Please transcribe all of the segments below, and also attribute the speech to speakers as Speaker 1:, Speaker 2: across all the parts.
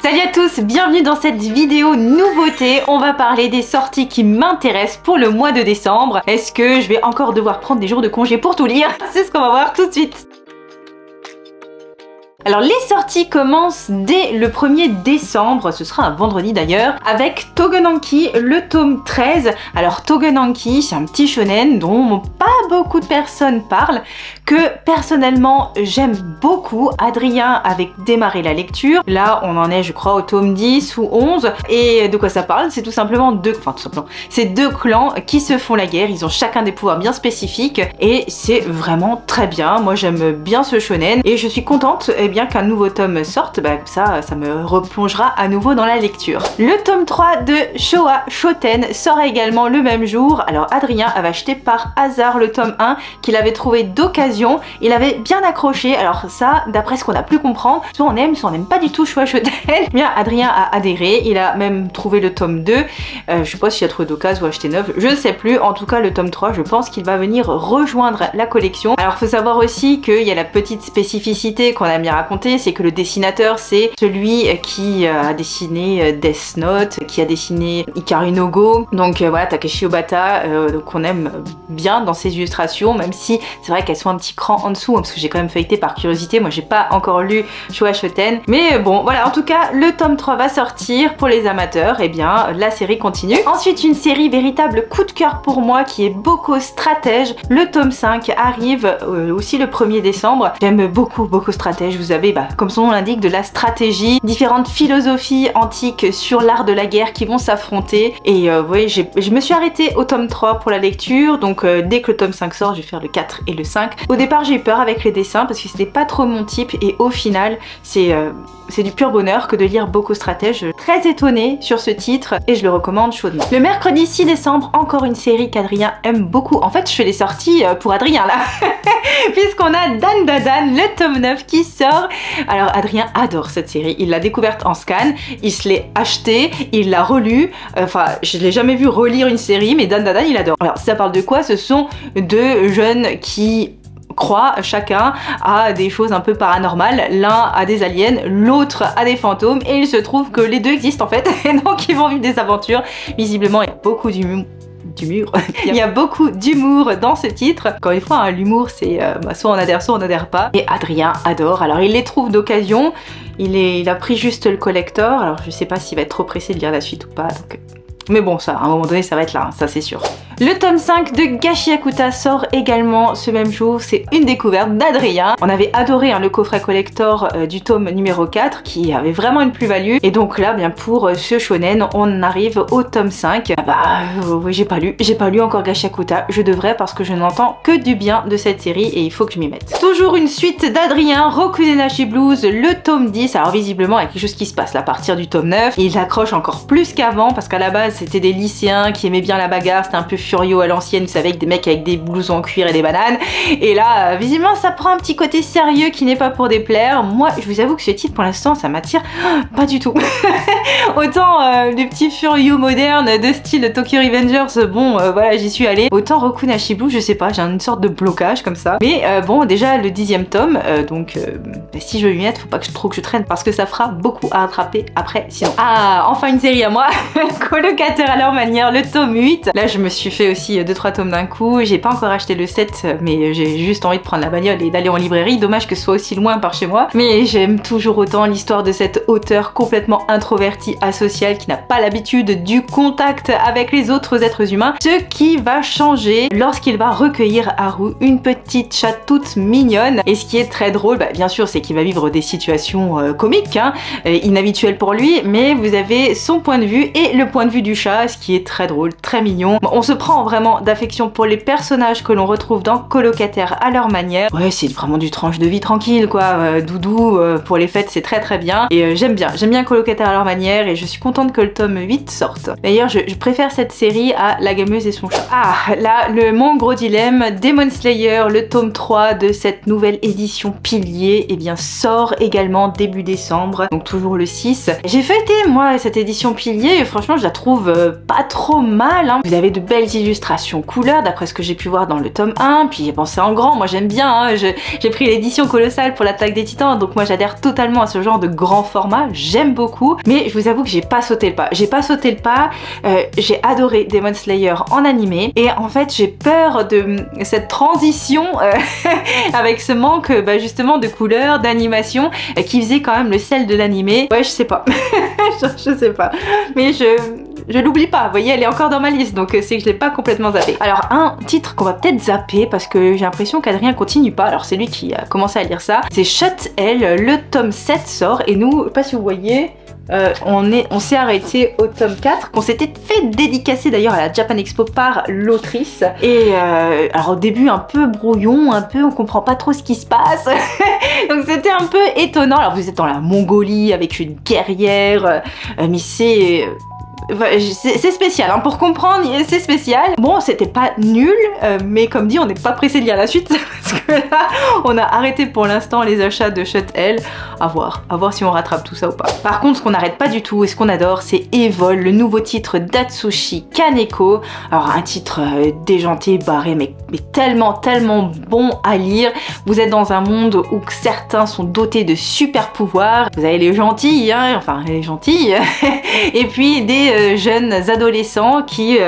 Speaker 1: Salut à tous, bienvenue dans cette vidéo nouveauté. On va parler des sorties qui m'intéressent pour le mois de décembre. Est-ce que je vais encore devoir prendre des jours de congé pour tout lire? C'est ce qu'on va voir tout de suite. Alors les sorties commencent dès le 1er décembre, ce sera un vendredi d'ailleurs, avec Toggenanki, le tome 13. Alors Toggenanki, c'est un petit shonen dont pas beaucoup de personnes parlent, que personnellement j'aime beaucoup. Adrien avait démarré la lecture, là on en est je crois au tome 10 ou 11, et de quoi ça parle? C'est tout simplement c'est deux clans qui se font la guerre, ils ont chacun des pouvoirs bien spécifiques, et c'est vraiment très bien. Moi j'aime bien ce shonen, et je suis contente qu'un nouveau tome sorte, ça me replongera à nouveau dans la lecture. Le tome 3 de Showa Shoten sort également le même jour. Alors Adrien avait acheté par hasard le tome 1 qu'il avait trouvé d'occasion, il avait bien accroché. Alors ça, d'après ce qu'on a pu comprendre, soit on aime pas du tout Showa Shoten. Bien, Adrien a adhéré, il a même trouvé le tome 2, je sais pas s'il a trouvé d'occasion ou acheté neuf, je ne sais plus. En tout cas le tome 3, je pense qu'il va venir rejoindre la collection. Alors faut savoir aussi qu'il y a la petite spécificité qu'on a bien raconté, c'est que le dessinateur c'est celui qui a dessiné Death Note, qui a dessiné Hikaru no Go, donc voilà, Takeshi Obata, donc on aime bien dans ses illustrations, même si c'est vrai qu'elles sont un petit cran en dessous, parce que j'ai quand même feuilleté par curiosité, moi j'ai pas encore lu Showa Shoten, mais bon voilà, en tout cas le tome 3 va sortir pour les amateurs, et bien la série continue. Ensuite une série véritable coup de cœur pour moi qui est Boko Stratège, le tome 5 arrive aussi le 1er décembre, j'aime beaucoup Boko Stratège, vous avez comme son nom l'indique, de la stratégie, différentes philosophies antiques sur l'art de la guerre qui vont s'affronter. Et vous voyez, je me suis arrêtée au tome 3 pour la lecture, donc dès que le tome 5 sort, je vais faire le 4 et le 5. Au départ, j'ai eu peur avec les dessins parce que c'était pas trop mon type, et au final, c'est du pur bonheur que de lire Boko Stratège. Très étonnée sur ce titre et je le recommande chaudement. Le mercredi 6 décembre, encore une série qu'Adrien aime beaucoup. En fait, je fais les sorties pour Adrien là, puisqu'on a Dan Da Dan, le tome 9 qui sort. Alors Adrien adore cette série, il l'a découverte en scan, il se l'est acheté, il l'a relu, enfin je l'ai jamais vu relire une série, mais Dan Da Dan il adore. Alors ça parle de quoi? Ce sont deux jeunes qui croient chacun à des choses un peu paranormales, l'un a des aliens, l'autre a des fantômes, et il se trouve que les deux existent en fait, et donc ils vont vivre des aventures. Visiblement il y a beaucoup d'humour. Il y a beaucoup d'humour dans ce titre. Encore une fois, hein, l'humour c'est soit on adhère pas. Et Adrien adore. Alors il les trouve d'occasion. Il a pris juste le collector. Alors je sais pas s'il va être trop pressé de lire la suite ou pas. Donc... Mais bon, ça, à un moment donné, ça va être là, hein, ça c'est sûr. Le tome 5 de Gashiakuta sort également ce même jour, c'est une découverte d'Adrien. On avait adoré le coffret collector du tome numéro 4 qui avait vraiment une plus-value. Et donc là, bien pour ce shonen, on arrive au tome 5. Oui, j'ai pas lu encore Gashiakuta, je devrais parce que je n'entends que du bien de cette série et il faut que je m'y mette. Toujours une suite d'Adrien, Rokudenashi Blues, le tome 10. Alors visiblement, il y a quelque chose qui se passe là, à partir du tome 9. Il accroche encore plus qu'avant parce qu'à la base, c'était des lycéens qui aimaient bien la bagarre, c'était un peu Furio à l'ancienne, vous savez, avec des mecs avec des blousons en cuir et des bananes. Et là, visiblement, ça prend un petit côté sérieux qui n'est pas pour déplaire. Moi, je vous avoue que ce titre, pour l'instant, ça m'attire pas du tout. Autant les petits Furio modernes de style Tokyo Revengers, bon, voilà, j'y suis allée. Autant Rokudenashi Blue, je sais pas, j'ai une sorte de blocage comme ça. Mais bon, déjà, le 10e tome, donc si je veux m'y mettre, faut pas que je traîne parce que ça fera beaucoup à rattraper après, sinon. Ah, enfin une série à moi. Colocataire à leur manière, le tome 8. Là je me suis fait aussi 2-3 tomes d'un coup, j'ai pas encore acheté le 7, mais j'ai juste envie de prendre la bagnole et d'aller en librairie. Dommage que ce soit aussi loin par chez moi, mais j'aime toujours autant l'histoire de cet auteur complètement introverti, asocial, qui n'a pas l'habitude du contact avec les autres êtres humains, ce qui va changer lorsqu'il va recueillir Haru, une petite chatte toute mignonne. Et ce qui est très drôle, bien sûr, c'est qu'il va vivre des situations comiques, inhabituelles pour lui, mais vous avez son point de vue et le point de vue du chat, ce qui est très drôle, très mignon. On se prend vraiment d'affection pour les personnages que l'on retrouve dans Colocataire à leur manière. Ouais, c'est vraiment du tranche de vie tranquille quoi, doudou pour les fêtes, c'est très très bien. Et j'aime bien Colocataire à leur manière, et je suis contente que le tome 8 sorte. D'ailleurs, je préfère cette série à La Gameuse et son chat. Ah, là, mon gros dilemme, Demon Slayer, le tome 3 de cette nouvelle édition Pilier, et bien sort également début décembre, donc toujours le 6. J'ai feuilleté moi cette édition Pilier, et franchement je la trouve pas trop mal, hein. Vous avez de belles illustrations couleurs d'après ce que j'ai pu voir dans le tome 1, puis j'ai pensé en grand, moi j'aime bien, hein. J'ai pris l'édition colossale pour l'attaque des titans, donc moi j'adhère totalement à ce genre de grand format, j'aime beaucoup, mais je vous avoue que j'ai pas sauté le pas. J'ai pas sauté le pas, j'ai adoré Demon Slayer en animé, et en fait j'ai peur de cette transition avec ce manque justement de couleurs, d'animation, qui faisait quand même le sel de l'animé. Ouais, je sais pas. je sais pas. Mais je l'oublie pas, vous voyez, elle est encore dans ma liste, donc c'est que je l'ai pas complètement zappé. Alors un titre qu'on va peut-être zapper, parce que j'ai l'impression qu'Adrien continue pas, alors c'est lui qui a commencé à lire ça, c'est Shut Elle, le tome 7 sort, et nous, je sais pas si vous voyez, on s'est arrêté au tome 4, qu'on s'était fait dédicacer d'ailleurs à la Japan Expo par l'autrice. Et alors au début un peu brouillon, on comprend pas trop ce qui se passe. Donc c'était un peu étonnant. Alors vous êtes dans la Mongolie avec une guerrière, mais c'est spécial, hein. Pour comprendre, c'est spécial. Bon, c'était pas nul, mais comme dit, on n'est pas pressé de lire la suite, parce que là, on a arrêté pour l'instant les achats de Shut Elle. À voir si on rattrape tout ça ou pas. Par contre, ce qu'on n'arrête pas du tout et ce qu'on adore, c'est Evol, le nouveau titre d'Atsushi Kaneko. Alors un titre déjanté, barré, mais tellement bon à lire. Vous êtes dans un monde où certains sont dotés de super pouvoirs. Vous avez les gentils, hein, enfin les gentils, et puis des jeunes adolescents qui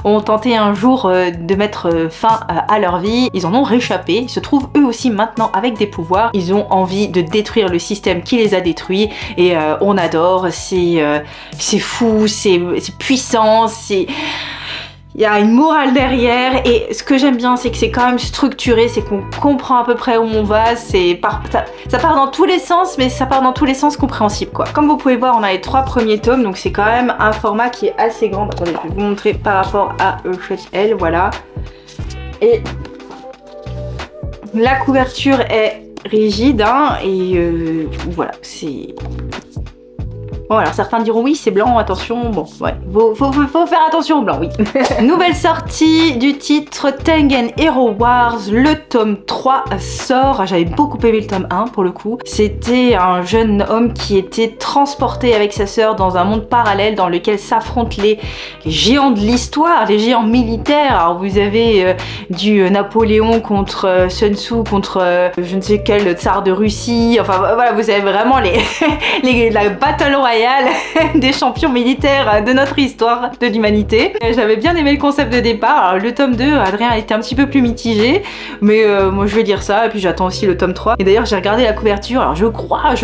Speaker 1: ont tenté un jour de mettre fin à leur vie. Ils en ont réchappé, ils se trouvent eux aussi maintenant avec des pouvoirs. Ils ont envie de détruire le système qui les a détruits, et on adore, c'est fou, c'est puissant, il y a une morale derrière, et ce que j'aime bien, c'est que c'est quand même structuré, c'est qu'on comprend à peu près où on va, ça part dans tous les sens, mais ça part dans tous les sens compréhensibles, quoi. Comme vous pouvez voir, on a les 3 premiers tomes, donc c'est quand même un format qui est assez grand. Attendez, je vais vous montrer par rapport à Shut Elle, voilà. Et la couverture est rigide, hein, et voilà, c'est... Bon, alors certains diront oui, c'est blanc, attention, bon, ouais, faut faire attention au blanc, oui. Nouvelle sortie du titre Tengen Hero Wars, le tome 3 sort. J'avais beaucoup aimé le tome 1 pour le coup. C'était un jeune homme qui était transporté avec sa sœur dans un monde parallèle dans lequel s'affrontent les géants de l'histoire, les géants militaires. Alors vous avez du Napoléon contre Sun Tzu, contre je ne sais quel tsar de Russie, enfin voilà, vous avez vraiment la battle royale des champions militaires de notre histoire de l'humanité. J'avais bien aimé le concept de départ. Alors, le tome 2, Adrien était un petit peu plus mitigé, mais moi je vais dire ça, et puis j'attends aussi le tome 3. Et d'ailleurs j'ai regardé la couverture, alors je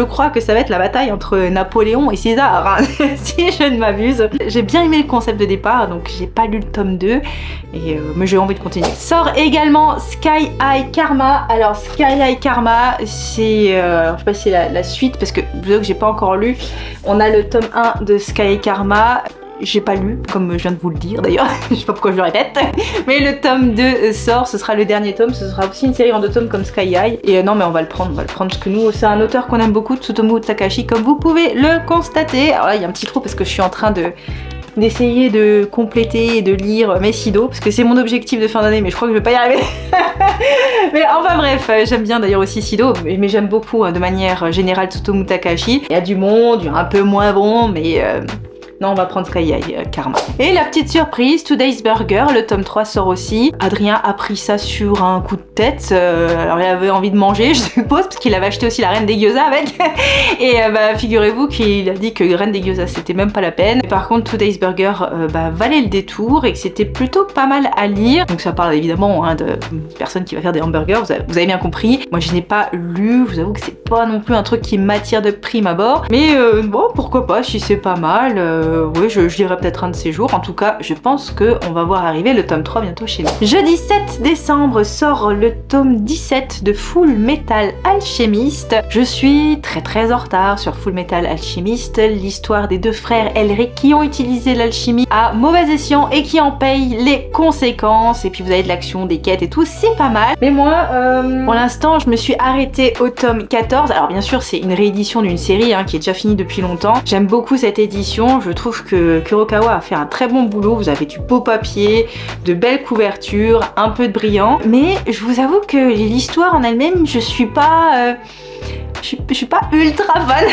Speaker 1: crois que ça va être la bataille entre Napoléon et César, hein, si je ne m'abuse. J'ai bien aimé le concept de départ, donc j'ai pas lu le tome 2, mais j'ai envie de continuer. Sort également Sky High Karma. Alors Sky High Karma, c'est, je sais pas si c'est la suite, parce que je veux que j'ai pas encore lu. On a le tome 1 de Sky Karma, j'ai pas lu, comme je viens de vous le dire d'ailleurs, je sais pas pourquoi je le répète, mais le tome 2 sort, ce sera le dernier tome, ce sera aussi une série en 2 tomes comme Sky High, et non mais on va le prendre parce que nous, c'est un auteur qu'on aime beaucoup, Tsutomu Takahashi, comme vous pouvez le constater. Alors là, il y a un petit trou parce que je suis en train d'essayer de compléter et de lire mes Sido, parce que c'est mon objectif de fin d'année, mais je crois que je vais pas y arriver. Mais enfin bref, j'aime bien d'ailleurs aussi Sido, mais j'aime beaucoup de manière générale Tsutomu Takahashi. Il y a du monde, un peu moins bon, mais non, on va prendre Sky High Karma. Et la petite surprise, Today's Burger, le tome 3 sort aussi. Adrien a pris ça sur un coup de tête. Alors il avait envie de manger, je suppose, parce qu'il avait acheté aussi la Reine des Gyoza avec. Et figurez-vous qu'il a dit que Reine des Gyoza c'était même pas la peine. Et par contre, Today's Burger valait le détour et que c'était plutôt pas mal à lire. Donc ça parle évidemment de personne qui va faire des hamburgers, vous avez bien compris. Moi je n'ai pas lu, je vous avoue que c'est pas non plus un truc qui m'attire de prime abord. Mais bon, pourquoi pas, si c'est pas mal. Oui, je dirais peut-être un de ces jours. En tout cas, je pense qu'on va voir arriver le tome 3 bientôt chez nous. Jeudi 7 décembre sort le tome 17 de Full Metal Alchemist. Je suis très en retard sur Full Metal Alchemist, l'histoire des 2 frères Elric qui ont utilisé l'alchimie à mauvais escient et qui en payent les conséquences. Et puis vous avez de l'action, des quêtes et tout, c'est pas mal. Mais moi, pour l'instant, je me suis arrêtée au tome 14. Alors bien sûr, c'est une réédition d'une série qui est déjà finie depuis longtemps. J'aime beaucoup cette édition, je trouve que Kurokawa a fait un très bon boulot. Vous avez du beau papier, de belles couvertures, un peu de brillant, mais je vous avoue que l'histoire en elle-même, je suis pas je suis pas ultra fan.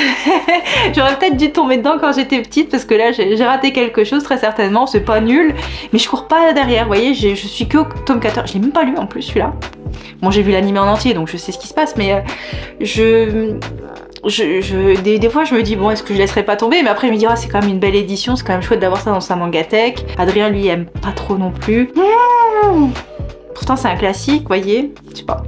Speaker 1: J'aurais peut-être dû tomber dedans quand j'étais petite parce que là j'ai raté quelque chose très certainement, c'est pas nul, mais je cours pas derrière, vous voyez, je suis que au tome 14, je l'ai même pas lu en plus celui-là. Bon, j'ai vu l'animé en entier donc je sais ce qui se passe, mais des fois je me dis bon, est-ce que je laisserai pas tomber, mais après je me dis ah, c'est quand même une belle édition, c'est quand même chouette d'avoir ça dans sa mangatech. Adrien lui aime pas trop non plus. Pourtant c'est un classique, vous voyez, je sais pas.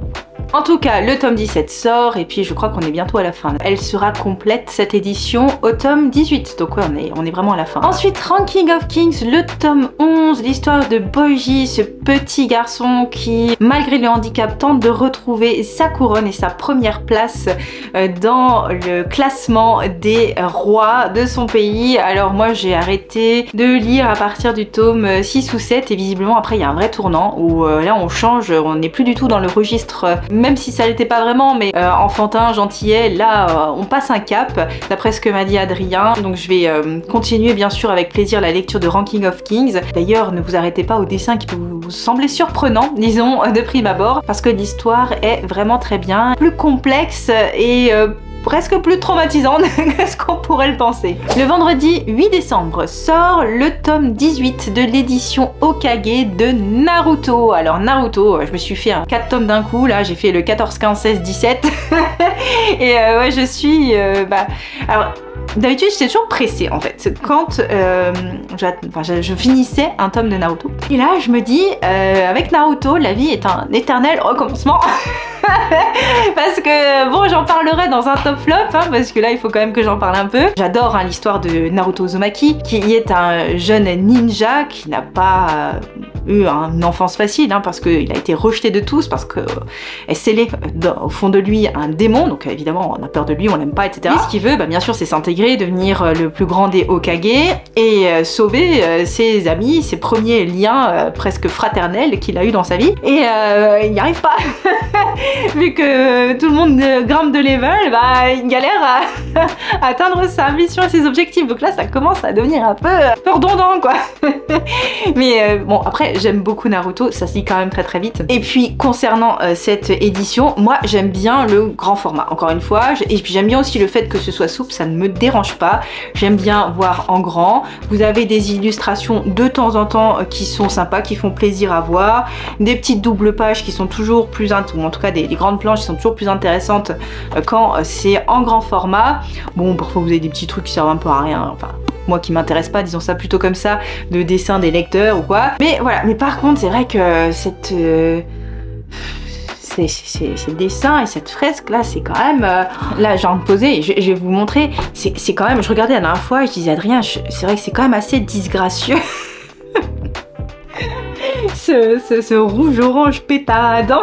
Speaker 1: En tout cas, le tome 17 sort et puis je crois qu'on est bientôt à la fin. Elle sera complète cette édition au tome 18, donc ouais, on est vraiment à la fin. Ensuite, Ranking of Kings, le tome 11, l'histoire de Boji, ce petit garçon qui, malgré le handicap, tente de retrouver sa couronne et sa première place dans le classement des rois de son pays. Alors moi, j'ai arrêté de lire à partir du tome 6 ou 7 et visiblement après il y a un vrai tournant où là on change, on n'est plus du tout dans le registre, même si ça l'était pas vraiment, mais enfantin, gentillet, là on passe un cap, d'après ce que m'a dit Adrien. Donc je vais continuer bien sûr avec plaisir la lecture de Ranking of Kings. D'ailleurs, ne vous arrêtez pas au dessin qui peut vous sembler surprenant, disons, de prime abord, parce que l'histoire est vraiment très bien, plus complexe et presque plus traumatisante que ce qu'on pourrait le penser. Le vendredi 8 décembre sort le tome 18 de l'édition Hokage de Naruto. Alors Naruto, je me suis fait 4 tomes d'un coup, là j'ai fait le 14, 15, 16, 17 et ouais, je suis alors d'habitude j'étais toujours pressée en fait quand je finissais un tome de Naruto. Et là je me dis avec Naruto la vie est un éternel recommencement. Parce que bon, j'en parlerai dans un top flop hein, parce que là il faut quand même que j'en parle un peu. J'adore hein, l'histoire de Naruto Uzumaki qui est un jeune ninja qui n'a pas eu une enfance facile hein, parce qu'il a été rejeté de tous, parce que est scellé au fond de lui un démon, donc évidemment on a peur de lui, on l'aime pas, etc. Et ce qu'il veut bien sûr c'est s'intégrer, devenir le plus grand des Hokage et sauver ses amis, ses premiers liens presque fraternels qu'il a eu dans sa vie, et il n'y arrive pas. Vu que tout le monde grimpe de level, il galère à atteindre sa mission et ses objectifs. Donc là, ça commence à devenir un peu redondant, quoi. Mais bon, après, j'aime beaucoup Naruto, ça se lit quand même très très vite. Et puis, concernant cette édition, moi, j'aime bien le grand format, encore une fois. Et puis, j'aime bien aussi le fait que ce soit souple, ça ne me dérange pas. J'aime bien voir en grand. Vous avez des illustrations de temps en temps qui sont sympas, qui font plaisir à voir. Des petites doubles pages qui sont toujours plus ou en tout cas des grandes planches qui sont toujours plus intéressantes quand c'est en grand format. Bon, parfois vous avez des petits trucs qui servent un peu à rien, enfin moi qui m'intéresse pas, disons ça plutôt comme ça, de dessin des lecteurs ou quoi. Mais voilà, mais par contre c'est vrai que cette ces dessins et cette fresque là, c'est quand même là j'ai envie de poser, je vais vous montrer, c'est quand même, je regardais la dernière fois et je disais Adrien, c'est vrai que c'est quand même assez disgracieux. ce rouge-orange pétardant.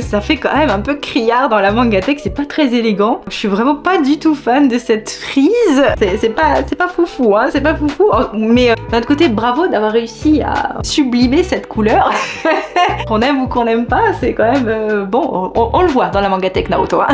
Speaker 1: Ça fait quand même un peu criard dans la mangatech, c'est pas très élégant. Je suis vraiment pas du tout fan de cette frise. C'est pas foufou, hein, c'est pas foufou. Mais d'un autre côté, bravo d'avoir réussi à sublimer cette couleur. Qu'on aime ou qu'on aime pas, c'est quand même bon, on le voit dans la mangatech Naruto. Hein.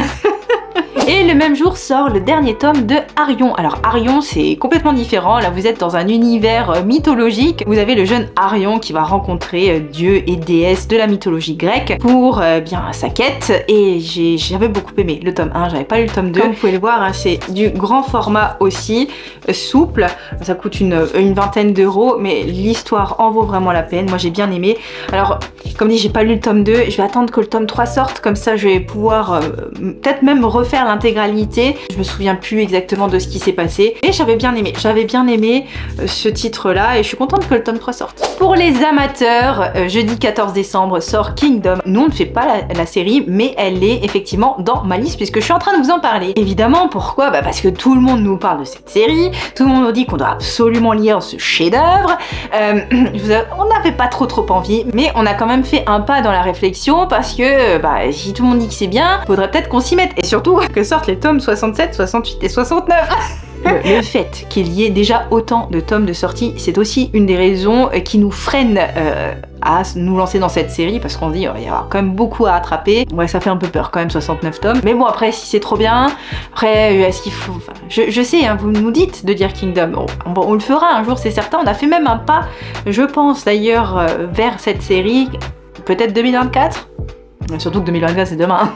Speaker 1: Et le même jour sort le dernier tome de Arion. Alors Arion c'est complètement différent, là vous êtes dans un univers mythologique. Vous avez le jeune Arion qui va rencontrer dieux et déesses de la mythologie grecque pour bien sa quête. Et j'avais beaucoup aimé le tome 1, j'avais pas lu le tome 2. Comme vous pouvez le voir, hein, c'est du grand format aussi, souple. Ça coûte une vingtaine d'euros, mais l'histoire en vaut vraiment la peine. Moi j'ai bien aimé. Alors comme dit, j'ai pas lu le tome 2, je vais attendre que le tome 3 sorte, comme ça je vais pouvoir peut-être même refaire l'intégralité. Je me souviens plus exactement de ce qui s'est passé, et j'avais bien aimé ce titre là, et je suis contente que le tome 3 sorte. Pour les amateurs, jeudi 14 décembre sort Kingdom. Nous on ne fait pas la série, mais elle est effectivement dans ma liste puisque je suis en train de vous en parler. Évidemment, pourquoi? Parce que tout le monde nous parle de cette série, tout le monde nous dit qu'on doit absolument lire ce chef-d'œuvre. On n'avait pas trop envie, mais on a quand même fait un pas dans la réflexion parce que si tout le monde dit que c'est bien, faudrait peut-être qu'on s'y mette, et surtout que sortent les tomes 67, 68 et 69. Le fait qu'il y ait déjà autant de tomes de sortie, c'est aussi une des raisons qui nous freine à nous lancer dans cette série, parce qu'on se dit il va y avoir quand même beaucoup à attraper. Ouais, ça fait un peu peur quand même, 69 tomes. Mais bon, après, si c'est trop bien, après, est-ce qu'il faut... Enfin, je sais, hein, vous nous dites de dire Kingdom. On le fera un jour, c'est certain. On a fait même un pas, je pense d'ailleurs, vers cette série, peut-être 2024. Surtout que 2024 c'est demain.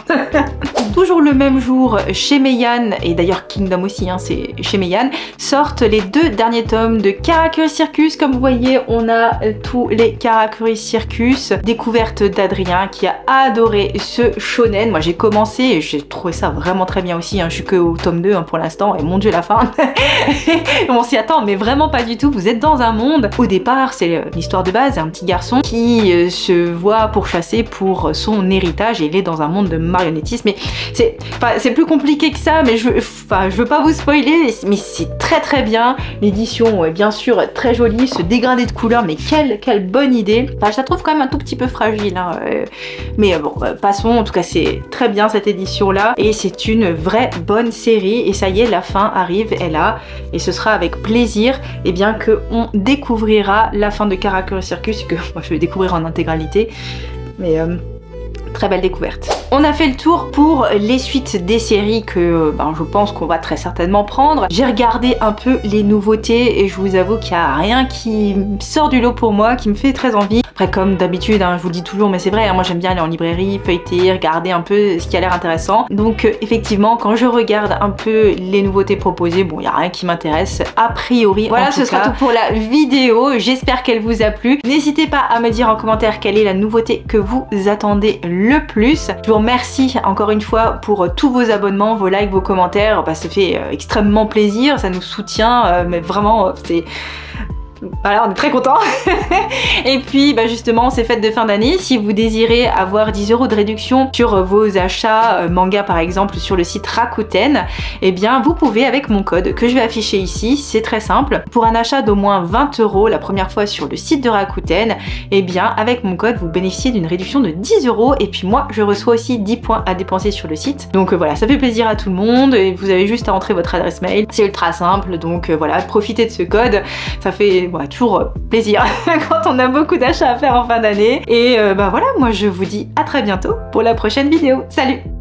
Speaker 1: toujours le même jour, chez Meian, et d'ailleurs Kingdom aussi, hein, c'est chez Meian, sortent les 2 derniers tomes de Karakuri Circus. Comme vous voyez, on a tous les Karakuri Circus, découverte d'Adrien qui a adoré ce shonen. Moi j'ai commencé et j'ai trouvé ça vraiment très bien aussi, hein. Je suis que au tome 2 hein, pour l'instant, et mon dieu la fin on s'y attend mais vraiment pas du tout. Vous êtes dans un monde, au départ c'est l'histoire de base, un petit garçon qui se voit pourchasser pour son héritage et il est dans un monde de marionnettisme. Mais c'est plus compliqué que ça, mais je veux pas vous spoiler, mais c'est très bien. L'édition est bien sûr très jolie, ce dégradé de couleurs, mais quelle bonne idée. Enfin, je la trouve quand même un tout petit peu fragile, hein, mais bon, passons. En tout cas c'est très bien cette édition là, et c'est une vraie bonne série, et ça y est, la fin arrive, est là, et ce sera avec plaisir et bien que on découvrira la fin de Karakuri Circus, que moi je vais découvrir en intégralité, mais très belle découverte. On a fait le tour pour les suites des séries que je pense qu'on va très certainement prendre. J'ai regardé un peu les nouveautés et je vous avoue qu'il n'y a rien qui sort du lot pour moi, qui me fait très envie. Après, comme d'habitude, hein, je vous le dis toujours, mais c'est vrai, hein, moi j'aime bien aller en librairie, feuilleter, regarder un peu ce qui a l'air intéressant. Donc effectivement, quand je regarde un peu les nouveautés proposées, bon, il n'y a rien qui m'intéresse a priori. Voilà, ce sera tout pour la vidéo. J'espère qu'elle vous a plu. N'hésitez pas à me dire en commentaire quelle est la nouveauté que vous attendez le plus. Je vous remercie encore une fois pour tous vos abonnements, vos likes, vos commentaires. Ça fait extrêmement plaisir, ça nous soutient, mais vraiment c'est... Voilà, on est très contents. Et puis justement, ces fêtes de fin d'année, si vous désirez avoir 10 € de réduction sur vos achats manga par exemple sur le site Rakuten, eh bien vous pouvez avec mon code que je vais afficher ici. C'est très simple, pour un achat d'au moins 20 € la première fois sur le site de Rakuten, eh bien avec mon code vous bénéficiez d'une réduction de 10 €, et puis moi je reçois aussi 10 points à dépenser sur le site. Donc voilà, ça fait plaisir à tout le monde, et vous avez juste à entrer votre adresse mail, c'est ultra simple. Donc voilà, profitez de ce code, ça fait toujours plaisir quand on a beaucoup d'achats à faire en fin d'année. Et voilà, moi je vous dis à très bientôt pour la prochaine vidéo. Salut!